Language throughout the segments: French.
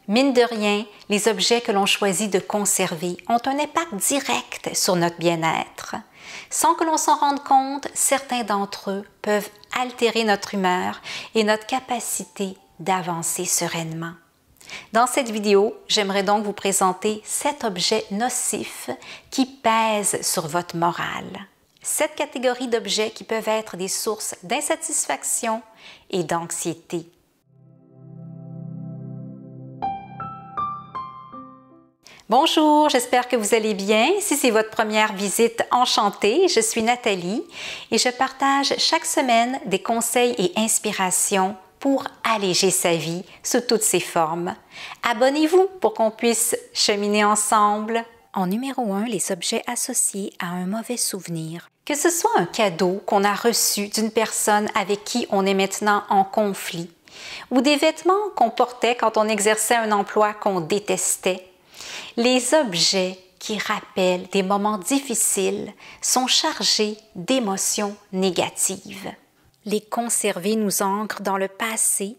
Mine de rien, les objets que l'on choisit de conserver ont un impact direct sur notre bien-être. Sans que l'on s'en rende compte, certains d'entre eux peuvent altérer notre humeur et notre capacité d'avancer sereinement. Dans cette vidéo, j'aimerais donc vous présenter 7 objets nocifs qui pèsent sur votre morale. 7 catégories d'objets qui peuvent être des sources d'insatisfaction et d'anxiété. Bonjour, j'espère que vous allez bien. Si c'est votre première visite, enchantée, je suis Nathalie et je partage chaque semaine des conseils et inspirations pour alléger sa vie sous toutes ses formes. Abonnez-vous pour qu'on puisse cheminer ensemble. En numéro 1, les objets associés à un mauvais souvenir. Que ce soit un cadeau qu'on a reçu d'une personne avec qui on est maintenant en conflit, ou des vêtements qu'on portait quand on exerçait un emploi qu'on détestait, les objets qui rappellent des moments difficiles sont chargés d'émotions négatives. Les conserver nous ancre dans le passé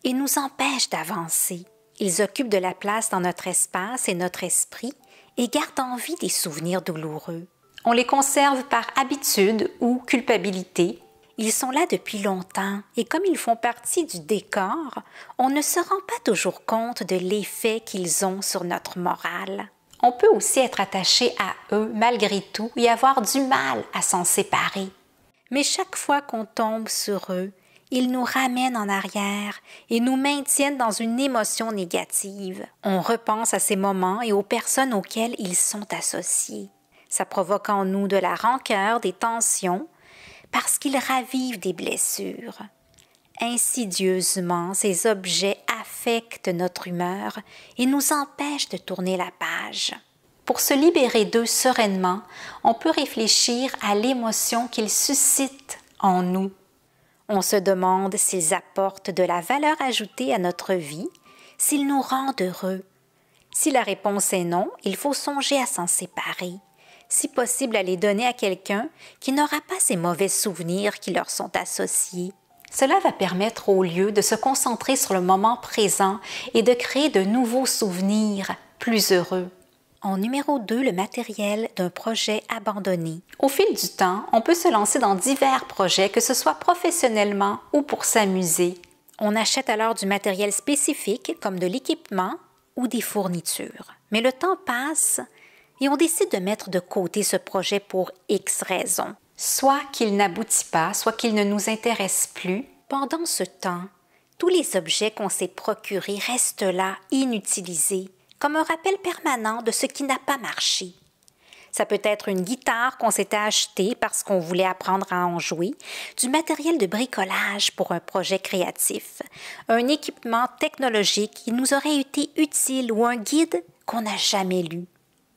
et nous empêchent d'avancer. Ils occupent de la place dans notre espace et notre esprit et gardent en vie des souvenirs douloureux. On les conserve par habitude ou culpabilité. Ils sont là depuis longtemps et comme ils font partie du décor, on ne se rend pas toujours compte de l'effet qu'ils ont sur notre morale. On peut aussi être attaché à eux malgré tout et avoir du mal à s'en séparer. Mais chaque fois qu'on tombe sur eux, ils nous ramènent en arrière et nous maintiennent dans une émotion négative. On repense à ces moments et aux personnes auxquelles ils sont associés. Ça provoque en nous de la rancœur, des tensions, parce qu'ils ravivent des blessures. Insidieusement, ces objets affectent notre humeur et nous empêchent de tourner la page. Pour se libérer d'eux sereinement, on peut réfléchir à l'émotion qu'ils suscitent en nous. On se demande s'ils apportent de la valeur ajoutée à notre vie, s'ils nous rendent heureux. Si la réponse est non, il faut songer à s'en séparer. Si possible à les donner à quelqu'un qui n'aura pas ces mauvais souvenirs qui leur sont associés. Cela va permettre au lieu de se concentrer sur le moment présent et de créer de nouveaux souvenirs plus heureux. En numéro 2, le matériel d'un projet abandonné. Au fil du temps, on peut se lancer dans divers projets, que ce soit professionnellement ou pour s'amuser. On achète alors du matériel spécifique comme de l'équipement ou des fournitures. Mais le temps passe et on décide de mettre de côté ce projet pour X raisons. Soit qu'il n'aboutit pas, soit qu'il ne nous intéresse plus. Pendant ce temps, tous les objets qu'on s'est procurés restent là, inutilisés, comme un rappel permanent de ce qui n'a pas marché. Ça peut être une guitare qu'on s'était achetée parce qu'on voulait apprendre à en jouer, du matériel de bricolage pour un projet créatif, un équipement technologique qui nous aurait été utile ou un guide qu'on n'a jamais lu.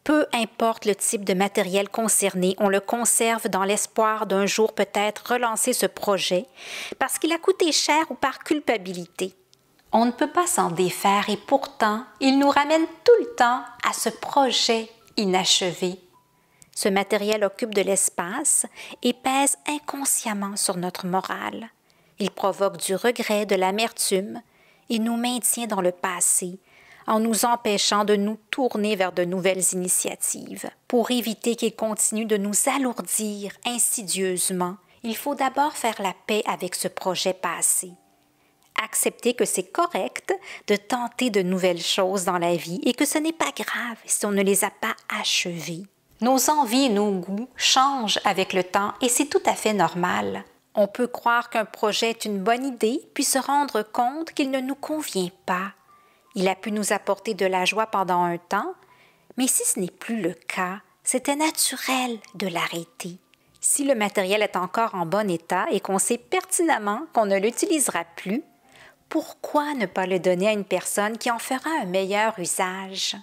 Peu importe le type de matériel concerné, on le conserve dans l'espoir d'un jour peut-être relancer ce projet parce qu'il a coûté cher ou par culpabilité. On ne peut pas s'en défaire et pourtant, il nous ramène tout le temps à ce projet inachevé. Ce matériel occupe de l'espace et pèse inconsciemment sur notre morale. Il provoque du regret, de l'amertume et nous maintient dans le passé, en nous empêchant de nous tourner vers de nouvelles initiatives. Pour éviter qu'il continue de nous alourdir insidieusement, il faut d'abord faire la paix avec ce projet passé. Accepter que c'est correct de tenter de nouvelles choses dans la vie et que ce n'est pas grave si on ne les a pas achevées. Nos envies et nos goûts changent avec le temps et c'est tout à fait normal. On peut croire qu'un projet est une bonne idée puis se rendre compte qu'il ne nous convient pas. Il a pu nous apporter de la joie pendant un temps, mais si ce n'est plus le cas, c'était naturel de l'arrêter. Si le matériel est encore en bon état et qu'on sait pertinemment qu'on ne l'utilisera plus, pourquoi ne pas le donner à une personne qui en fera un meilleur usage?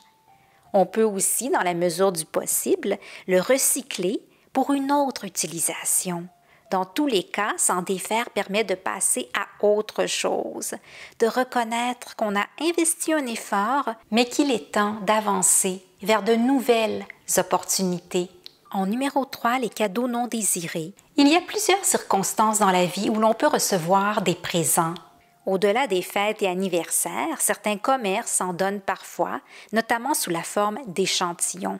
On peut aussi, dans la mesure du possible, le recycler pour une autre utilisation. Dans tous les cas, s'en défaire permet de passer à autre chose, de reconnaître qu'on a investi un effort, mais qu'il est temps d'avancer vers de nouvelles opportunités. En numéro 3, les cadeaux non désirés. Il y a plusieurs circonstances dans la vie où l'on peut recevoir des présents. Au-delà des fêtes et anniversaires, certains commerces en donnent parfois, notamment sous la forme d'échantillons.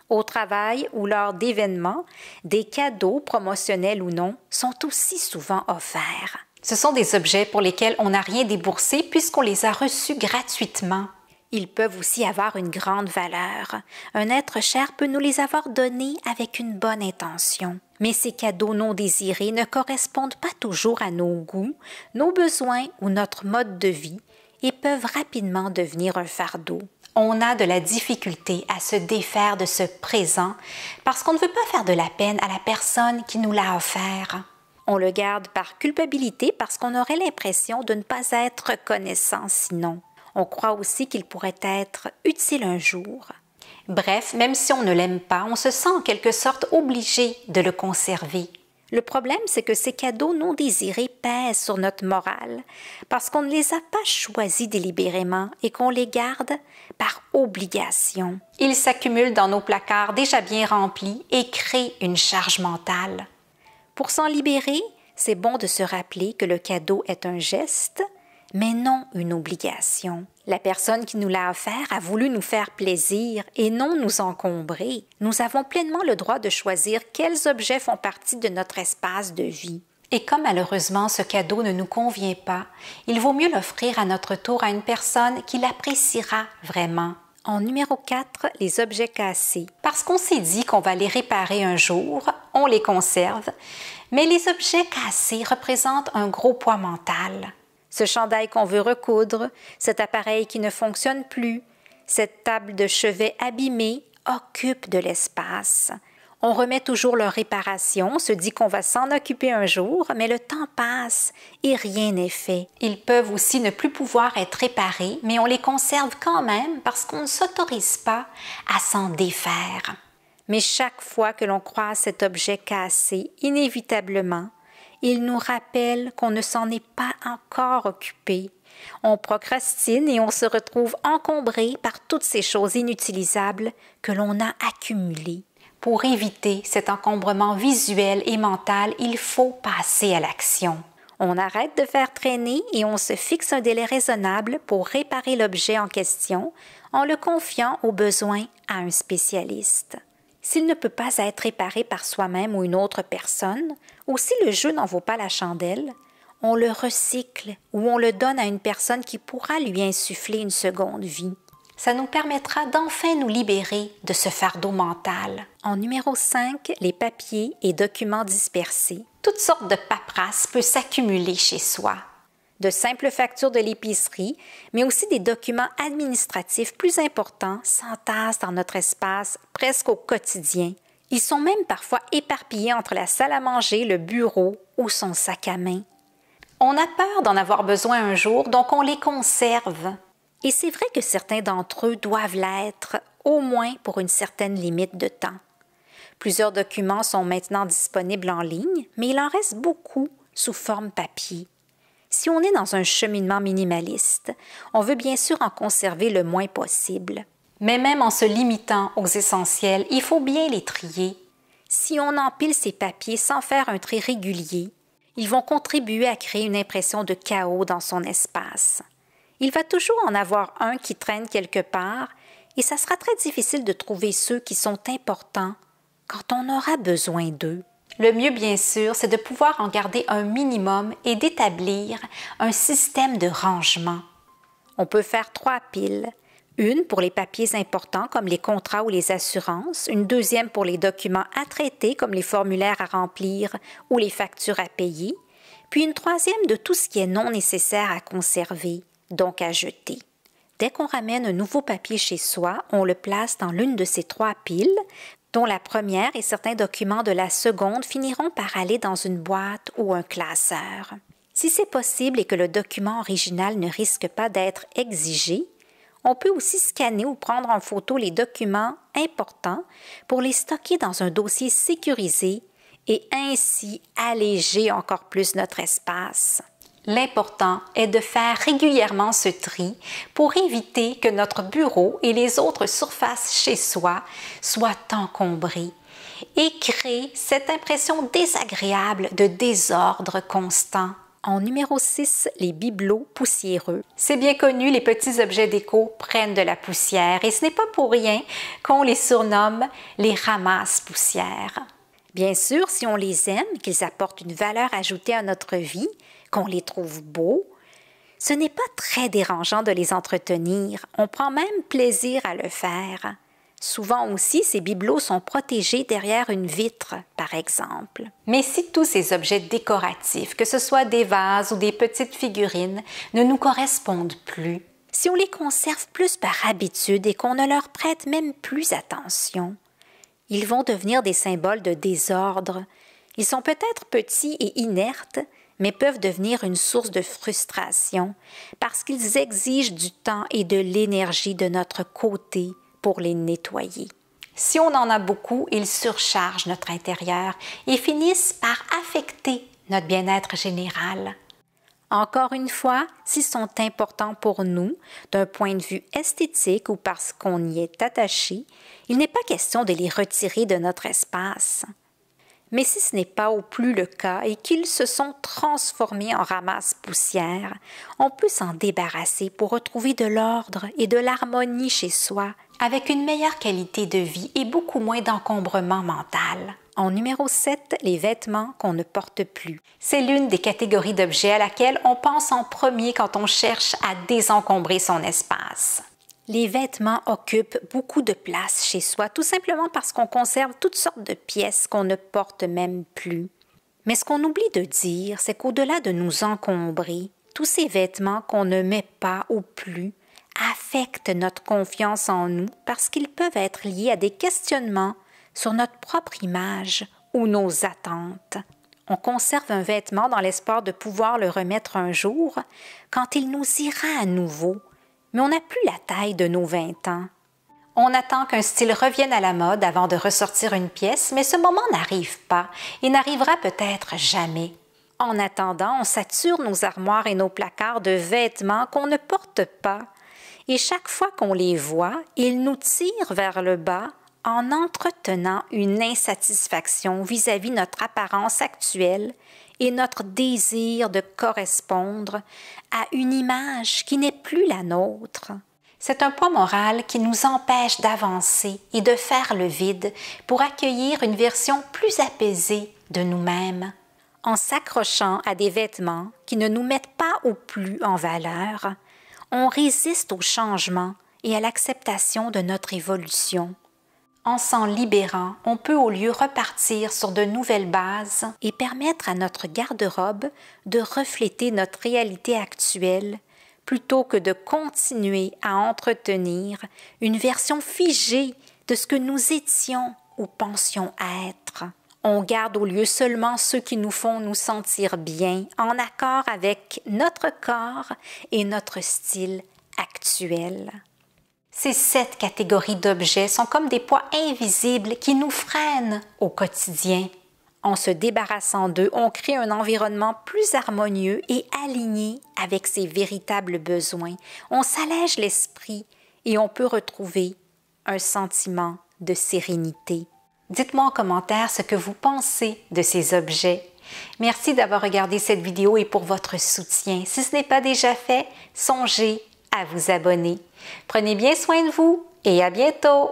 Au travail ou lors d'événements, des cadeaux, promotionnels ou non, sont aussi souvent offerts. Ce sont des objets pour lesquels on n'a rien déboursé puisqu'on les a reçus gratuitement. Ils peuvent aussi avoir une grande valeur. Un être cher peut nous les avoir donnés avec une bonne intention. Mais ces cadeaux non désirés ne correspondent pas toujours à nos goûts, nos besoins ou notre mode de vie et peuvent rapidement devenir un fardeau. On a de la difficulté à se défaire de ce présent parce qu'on ne veut pas faire de la peine à la personne qui nous l'a offert. On le garde par culpabilité parce qu'on aurait l'impression de ne pas être reconnaissant sinon. On croit aussi qu'il pourrait être utile un jour. Bref, même si on ne l'aime pas, on se sent en quelque sorte obligé de le conserver. Le problème, c'est que ces cadeaux non désirés pèsent sur notre morale parce qu'on ne les a pas choisis délibérément et qu'on les garde par obligation. Ils s'accumulent dans nos placards déjà bien remplis et créent une charge mentale. Pour s'en libérer, c'est bon de se rappeler que le cadeau est un geste, mais non une obligation. La personne qui nous l'a offert a voulu nous faire plaisir et non nous encombrer. Nous avons pleinement le droit de choisir quels objets font partie de notre espace de vie. Et comme malheureusement ce cadeau ne nous convient pas, il vaut mieux l'offrir à notre tour à une personne qui l'appréciera vraiment. En numéro 4, les objets cassés. Parce qu'on s'est dit qu'on va les réparer un jour, on les conserve, mais les objets cassés représentent un gros poids mental. Ce chandail qu'on veut recoudre, cet appareil qui ne fonctionne plus, cette table de chevet abîmée occupent de l'espace. On remet toujours leur réparation, se dit qu'on va s'en occuper un jour, mais le temps passe et rien n'est fait. Ils peuvent aussi ne plus pouvoir être réparés, mais on les conserve quand même parce qu'on ne s'autorise pas à s'en défaire. Mais chaque fois que l'on croise cet objet cassé, inévitablement, il nous rappelle qu'on ne s'en est pas encore occupé. On procrastine et on se retrouve encombré par toutes ces choses inutilisables que l'on a accumulées. Pour éviter cet encombrement visuel et mental, il faut passer à l'action. On arrête de faire traîner et on se fixe un délai raisonnable pour réparer l'objet en question en le confiant aux besoins à un spécialiste. S'il ne peut pas être réparé par soi-même ou une autre personne, ou si le jeu n'en vaut pas la chandelle, on le recycle ou on le donne à une personne qui pourra lui insuffler une seconde vie. Ça nous permettra d'enfin nous libérer de ce fardeau mental. En numéro 5, les papiers et documents dispersés. Toutes sortes de paperasses peuvent s'accumuler chez soi. De simples factures de l'épicerie, mais aussi des documents administratifs plus importants s'entassent dans notre espace presque au quotidien. Ils sont même parfois éparpillés entre la salle à manger, le bureau ou son sac à main. On a peur d'en avoir besoin un jour, donc on les conserve. Et c'est vrai que certains d'entre eux doivent l'être, au moins pour une certaine limite de temps. Plusieurs documents sont maintenant disponibles en ligne, mais il en reste beaucoup sous forme papier. Si on est dans un cheminement minimaliste, on veut bien sûr en conserver le moins possible. Mais même en se limitant aux essentiels, il faut bien les trier. Si on empile ces papiers sans faire un tri régulier, ils vont contribuer à créer une impression de chaos dans son espace. Il va toujours en avoir un qui traîne quelque part et ça sera très difficile de trouver ceux qui sont importants quand on aura besoin d'eux. Le mieux, bien sûr, c'est de pouvoir en garder un minimum et d'établir un système de rangement. On peut faire 3 piles. Une pour les papiers importants comme les contrats ou les assurances, une deuxième pour les documents à traiter comme les formulaires à remplir ou les factures à payer, puis une troisième de tout ce qui est non nécessaire à conserver, donc à jeter. Dès qu'on ramène un nouveau papier chez soi, on le place dans l'une de ces 3 piles, dont la première et certains documents de la seconde finiront par aller dans une boîte ou un classeur. Si c'est possible et que le document original ne risque pas d'être exigé, on peut aussi scanner ou prendre en photo les documents importants pour les stocker dans un dossier sécurisé et ainsi alléger encore plus notre espace. L'important est de faire régulièrement ce tri pour éviter que notre bureau et les autres surfaces chez soi soient encombrés et créer cette impression désagréable de désordre constant. En numéro 6, les bibelots poussiéreux. C'est bien connu, les petits objets déco prennent de la poussière et ce n'est pas pour rien qu'on les surnomme les ramasse-poussières. Bien sûr, si on les aime, qu'ils apportent une valeur ajoutée à notre vie, qu'on les trouve beaux, ce n'est pas très dérangeant de les entretenir. On prend même plaisir à le faire. Souvent aussi, ces bibelots sont protégés derrière une vitre, par exemple. Mais si tous ces objets décoratifs, que ce soit des vases ou des petites figurines, ne nous correspondent plus, si on les conserve plus par habitude et qu'on ne leur prête même plus attention, ils vont devenir des symboles de désordre. Ils sont peut-être petits et inertes, mais peuvent devenir une source de frustration parce qu'ils exigent du temps et de l'énergie de notre côté pour les nettoyer. Si on en a beaucoup, ils surchargent notre intérieur et finissent par affecter notre bien-être général. Encore une fois, s'ils sont importants pour nous, d'un point de vue esthétique ou parce qu'on y est attaché, il n'est pas question de les retirer de notre espace. Mais si ce n'est pas au plus le cas et qu'ils se sont transformés en ramasse-poussière, on peut s'en débarrasser pour retrouver de l'ordre et de l'harmonie chez soi, avec une meilleure qualité de vie et beaucoup moins d'encombrement mental. En numéro 7, les vêtements qu'on ne porte plus. C'est l'une des catégories d'objets à laquelle on pense en premier quand on cherche à désencombrer son espace. Les vêtements occupent beaucoup de place chez soi, tout simplement parce qu'on conserve toutes sortes de pièces qu'on ne porte même plus. Mais ce qu'on oublie de dire, c'est qu'au-delà de nous encombrer, tous ces vêtements qu'on ne met pas ou plus affectent notre confiance en nous parce qu'ils peuvent être liés à des questionnements sur notre propre image ou nos attentes. On conserve un vêtement dans l'espoir de pouvoir le remettre un jour quand il nous ira à nouveau, mais on n'a plus la taille de nos 20 ans. On attend qu'un style revienne à la mode avant de ressortir une pièce, mais ce moment n'arrive pas et n'arrivera peut-être jamais. En attendant, on sature nos armoires et nos placards de vêtements qu'on ne porte pas, et chaque fois qu'on les voit, ils nous tirent vers le bas en entretenant une insatisfaction vis-à-vis notre apparence actuelle et notre désir de correspondre à une image qui n'est plus la nôtre. C'est un poids moral qui nous empêche d'avancer et de faire le vide pour accueillir une version plus apaisée de nous-mêmes. En s'accrochant à des vêtements qui ne nous mettent pas au plus en valeur, on résiste au changement et à l'acceptation de notre évolution. En s'en libérant, on peut au lieu repartir sur de nouvelles bases et permettre à notre garde-robe de refléter notre réalité actuelle plutôt que de continuer à entretenir une version figée de ce que nous étions ou pensions être. On garde au lieu seulement ceux qui nous font nous sentir bien, en accord avec notre corps et notre style actuel. Ces 7 catégories d'objets sont comme des poids invisibles qui nous freinent au quotidien. En se débarrassant d'eux, on crée un environnement plus harmonieux et aligné avec ses véritables besoins. On s'allège l'esprit et on peut retrouver un sentiment de sérénité. Dites-moi en commentaire ce que vous pensez de ces objets. Merci d'avoir regardé cette vidéo et pour votre soutien. Si ce n'est pas déjà fait, songez à vous abonner. Prenez bien soin de vous et à bientôt!